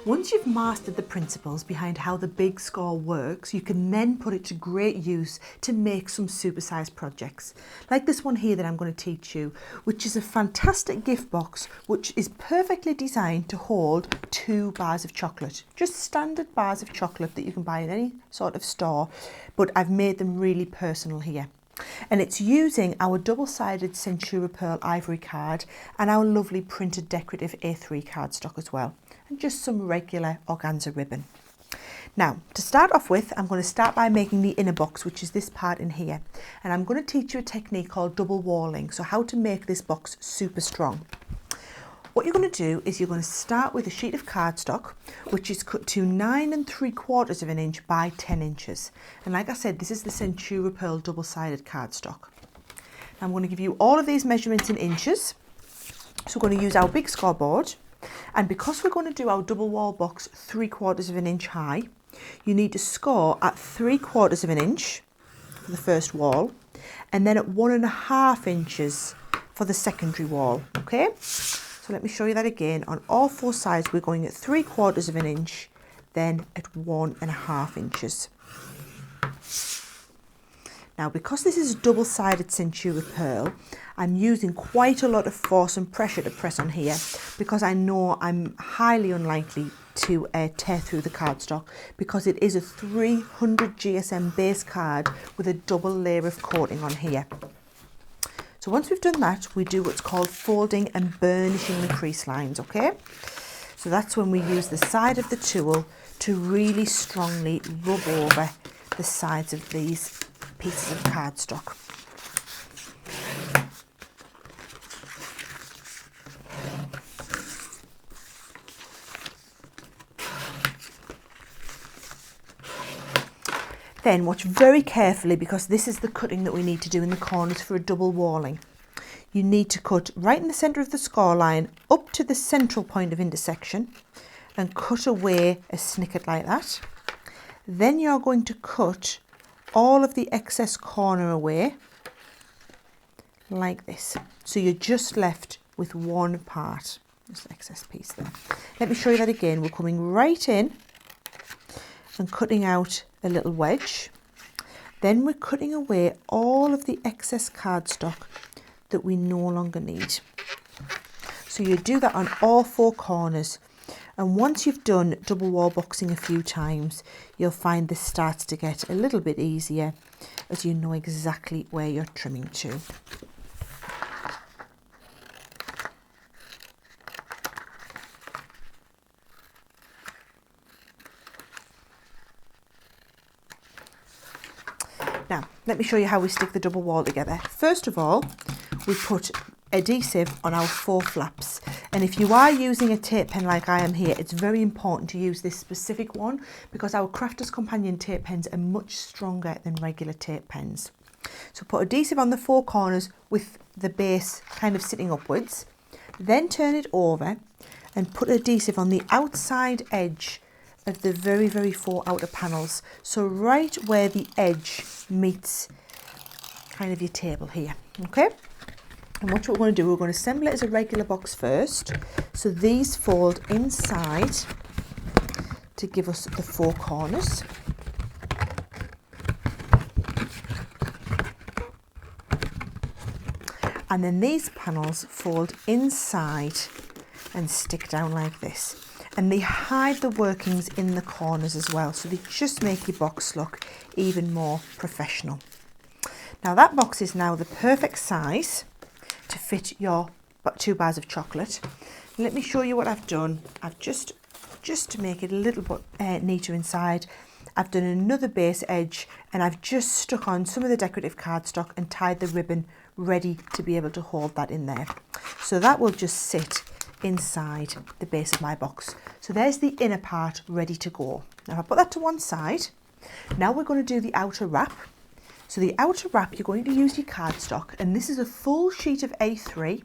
Once you've mastered the principles behind how the Big Score works, you can then put it to great use to make some supersized projects. Like this one here that I'm going to teach you, which is a fantastic gift box which is perfectly designed to hold 2 bars of chocolate. Just standard bars of chocolate that you can buy in any sort of store, but I've made them really personal here. And it's using our double-sided Centura Pearl ivory card and our lovely printed decorative A3 cardstock as well, and just some regular organza ribbon. Now, to start off with, I'm going to start by making the inner box, which is this part in here, and I'm going to teach you a technique called double walling, so how to make this box super strong. What you're going to do is you're going to start with a sheet of cardstock which is cut to 9 3/4 of an inch by 10 inches. And like I said, this is the Centura Pearl double-sided cardstock. I'm going to give you all of these measurements in inches. So we're going to use our Big Score board, and because we're going to do our double wall box 3/4 of an inch high, you need to score at 3/4 of an inch for the first wall, and then at 1.5 inches for the secondary wall. Okay? So let me show you that again. On all 4 sides, we're going at 3/4 of an inch, then at 1.5 inches. Now, because this is a double-sided Centura Pearl, I'm using quite a lot of force and pressure to press on here because I know I'm highly unlikely to tear through the cardstock because it is a 300 GSM base card with a double layer of coating on here. So once we've done that, we do what's called folding and burnishing the crease lines, okay? So that's when we use the side of the tool to really strongly rub over the sides of these pieces of cardstock. Then watch very carefully because this is the cutting that we need to do in the corners for a double walling. You need to cut right in the centre of the score line up to the central point of intersection and cut away a snicket like that. Then you're going to cut all of the excess corner away like this. So you're just left with one part. Just the excess piece there. Let me show you that again. We're coming right in and cutting out a little wedge. Then we're cutting away all of the excess cardstock that we no longer need. So you do that on all 4 corners, and once you've done double wall boxing a few times, you'll find this starts to get a little bit easier as you know exactly where you're trimming to. Now, let me show you how we stick the double wall together. First of all, we put adhesive on our 4 flaps. And if you are using a tape pen like I am here, it's very important to use this specific one because our Crafters Companion tape pens are much stronger than regular tape pens. So put adhesive on the 4 corners with the base kind of sitting upwards. Then turn it over and put adhesive on the outside edge of the very 4 outer panels, so right where the edge meets kind of your table here, okay? And what we're going to do, we're going to assemble it as a regular box first, so these fold inside to give us the 4 corners. And then these panels fold inside and stick down like this. And they hide the workings in the corners as well, so they just make your box look even more professional. Now that box is now the perfect size to fit your 2 bars of chocolate. Let me show you what I've done. I've just to make it a little bit neater inside, I've done another base edge and I've just stuck on some of the decorative cardstock and tied the ribbon ready to be able to hold that in there. So that will just sit inside the base of my box. So there's the inner part ready to go. Now if I put that to one side, now we're going to do the outer wrap. So the outer wrap, you're going to use your cardstock, and this is a full sheet of A3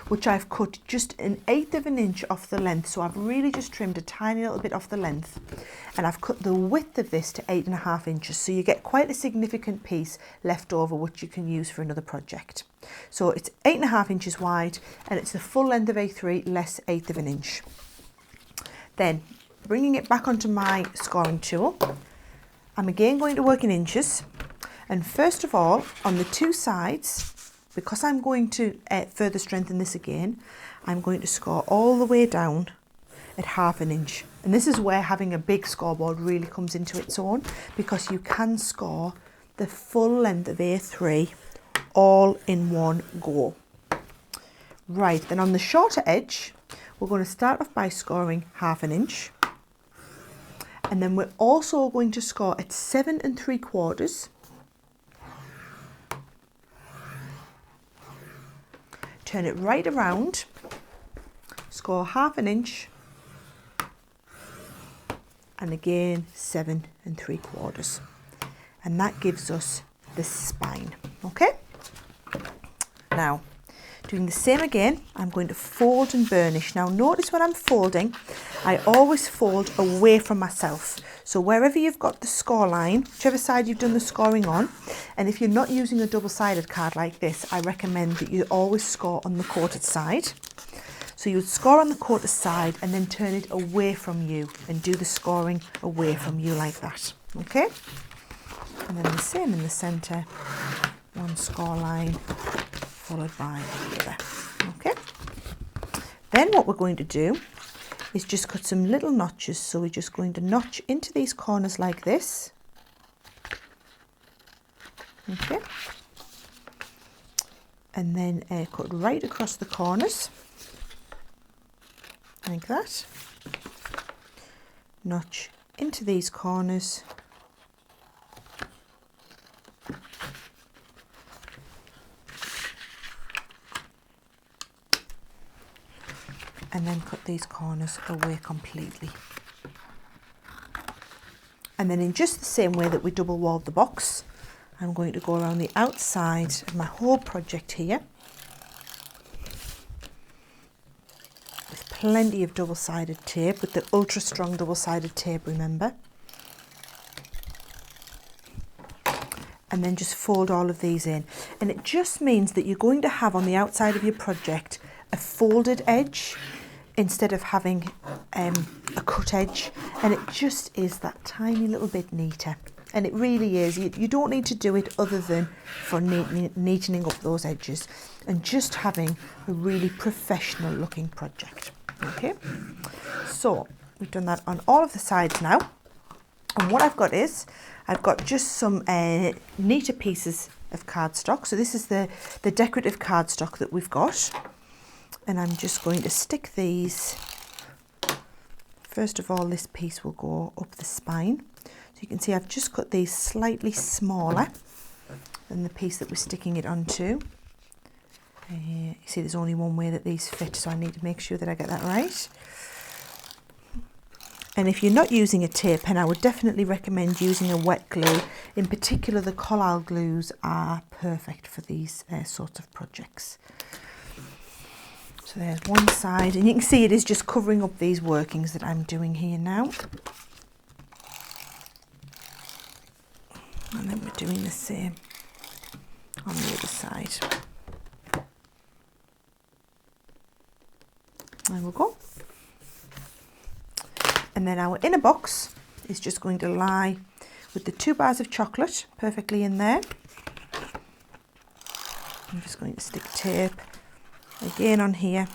which I've cut just 1/8 of an inch off the length. So I've really just trimmed a tiny little bit off the length, and I've cut the width of this to 8.5 inches. So you get quite a significant piece left over which you can use for another project. So it's 8.5 inches wide and it's the full length of A3 less 1/8 of an inch. Then bringing it back onto my scoring tool, I'm again going to work in inches. And first of all, on the two sides, because I'm going to further strengthen this again, I'm going to score all the way down at 1/2 inch. And this is where having a big scoreboard really comes into its own, because you can score the full length of A3 all in one go. Right, then on the shorter edge, we're going to start off by scoring 1/2 inch. And then we're also going to score at 7 3/4. Turn it right around, score 1/2 inch, and again 7 3/4. And that gives us the spine, okay? Now, doing the same again, I'm going to fold and burnish. Now notice when I'm folding, I always fold away from myself. So wherever you've got the score line, whichever side you've done the scoring on, and if you're not using a double-sided card like this, I recommend that you always score on the quoted side. So you would score on the quoted side and then turn it away from you and do the scoring away from you like that, okay? And then the same in the centre, one score line followed by the other, okay? Then what we're going to do is just cut some little notches. So we're just going to notch into these corners like this, okay? And then cut right across the corners like that. Notch into these corners. And then cut these corners away completely. And then in just the same way that we double walled the box, I'm going to go around the outside of my whole project here with plenty of double-sided tape, with the ultra strong double-sided tape, remember. And then just fold all of these in. And it just means that you're going to have on the outside of your project a folded edge instead of having a cut edge, and it just is that tiny little bit neater. And it really is. You don't need to do it other than for neatening up those edges and just having a really professional looking project. Okay, so we've done that on all of the sides now, and what I've got is I've got just some neater pieces of cardstock. So this is the decorative cardstock that we've got. And I'm just going to stick these. First of all, this piece will go up the spine. So you can see I've just cut these slightly smaller than the piece that we're sticking it onto. You see there's only one way that these fit, so I need to make sure that I get that right. And if you're not using a tape pen, I would definitely recommend using a wet glue. In particular, the Collall glues are perfect for these sorts of projects. So there's one side, and you can see it is just covering up these workings that I'm doing here now. And then we're doing the same on the other side. There we go. And then our inner box is just going to lie with the 2 bars of chocolate perfectly in there. I'm just going to stick tape again on here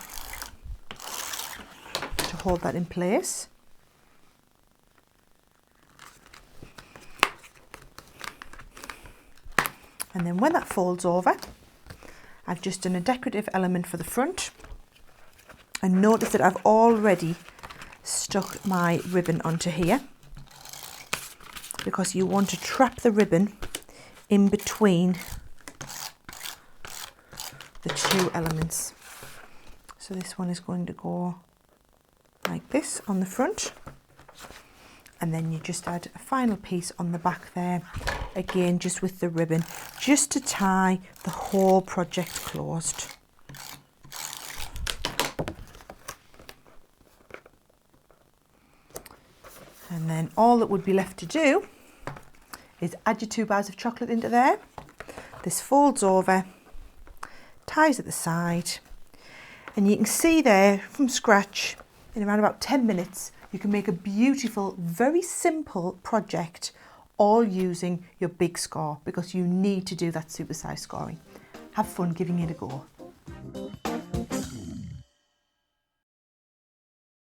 to hold that in place. And then when that folds over, I've just done a decorative element for the front. And notice that I've already stuck my ribbon onto here, because you want to trap the ribbon in between the two elements. So this one is going to go like this on the front, and then you just add a final piece on the back there, again just with the ribbon, just to tie the whole project closed. And then all that would be left to do is add your 2 bars of chocolate into there. This folds over, ties at the side, and you can see there from scratch in around about 10 minutes You can make a beautiful, very simple project all using your big score because you need to do that supersize scoring. Have fun giving it a go.